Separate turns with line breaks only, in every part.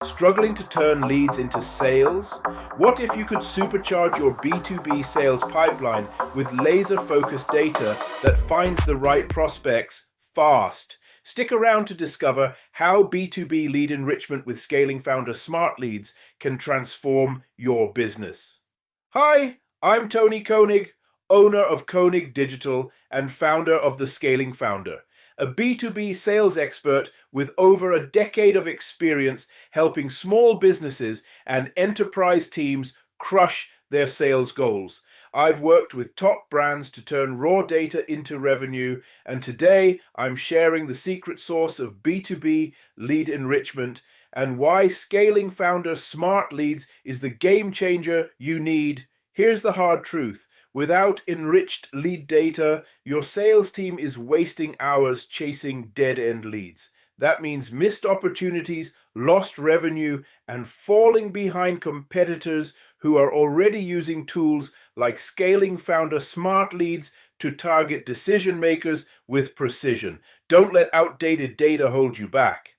Struggling to turn leads into sales? What if you could supercharge your B2B sales pipeline with laser-focused data that finds the right prospects fast? Stick around to discover how B2B lead enrichment with Scaling Founder Smart Leads can transform your business. Hi, I'm Tony Koenig, owner of Koenig Digital and founder of the Scaling Founder, a B2B sales expert with over a decade of experience helping small businesses and enterprise teams crush their sales goals. I've worked with top brands to turn raw data into revenue, and today I'm sharing the secret sauce of B2B lead enrichment and why Scaling Founder Smart Leads is the game changer you need. Here's the hard truth. Without enriched lead data, your sales team is wasting hours chasing dead-end leads. That means missed opportunities, lost revenue, and falling behind competitors who are already using tools like Scaling Founder Smart Leads to target decision makers with precision. Don't let outdated data hold you back.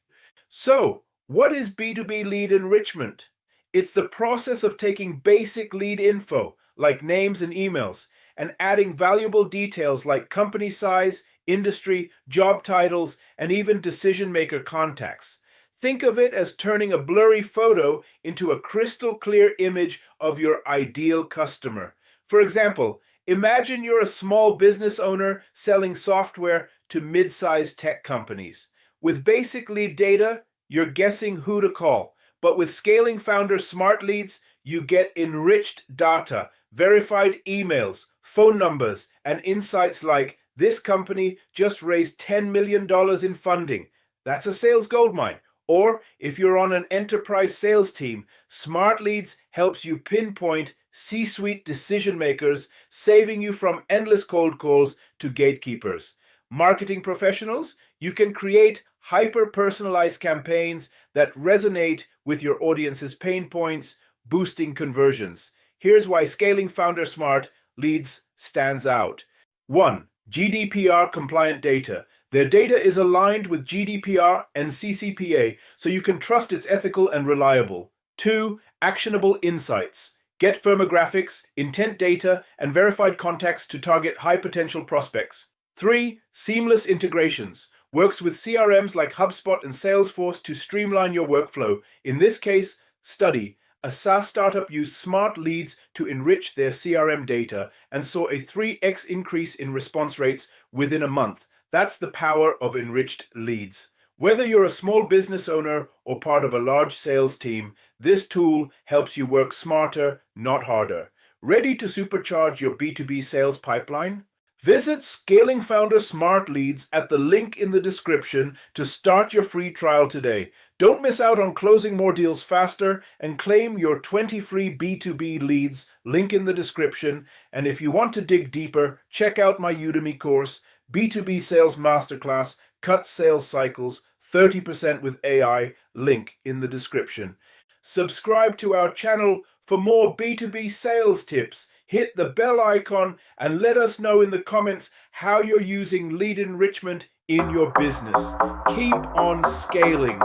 So, what is B2B lead enrichment? It's the process of taking basic lead info, like names and emails, and adding valuable details like company size, industry, job titles, and even decision-maker contacts. Think of it as turning a blurry photo into a crystal clear image of your ideal customer. For example, imagine you're a small business owner selling software to mid-sized tech companies. With basic lead data, you're guessing who to call, but with Scaling Founder Smart Leads, you get enriched data, verified emails, phone numbers, and insights like this company just raised $10 million in funding. That's a sales goldmine. Or if you're on an enterprise sales team, Smart Leads helps you pinpoint C-suite decision makers, saving you from endless cold calls to gatekeepers. Marketing professionals, you can create hyper-personalized campaigns that resonate with your audience's pain points, boosting conversions. Here's why Scaling Founder Smart Leads stands out. 1. GDPR-compliant data. Their data is aligned with GDPR and CCPA, so you can trust it's ethical and reliable. 2. Actionable insights. Get firmographics, intent data, and verified contacts to target high-potential prospects. 3. Seamless integrations. Works with CRMs like HubSpot and Salesforce to streamline your workflow. In this case, study. A SaaS startup used Smart Leads to enrich their CRM data and saw a 3x increase in response rates within a month. That's the power of enriched leads. Whether you're a small business owner or part of a large sales team, this tool helps you work smarter, not harder. Ready to supercharge your B2B sales pipeline? Visit Scaling Founder Smart Leads at the link in the description to start your free trial today. Don't miss out on closing more deals faster and claim your 20 free B2B leads, link in the description. And if you want to dig deeper, check out my Udemy course, B2B Sales Masterclass, Cut Sales Cycles, 30% with AI, link in the description. Subscribe to our channel for more B2B sales tips. Hit the bell icon and let us know in the comments how you're using lead enrichment in your business. Keep on scaling.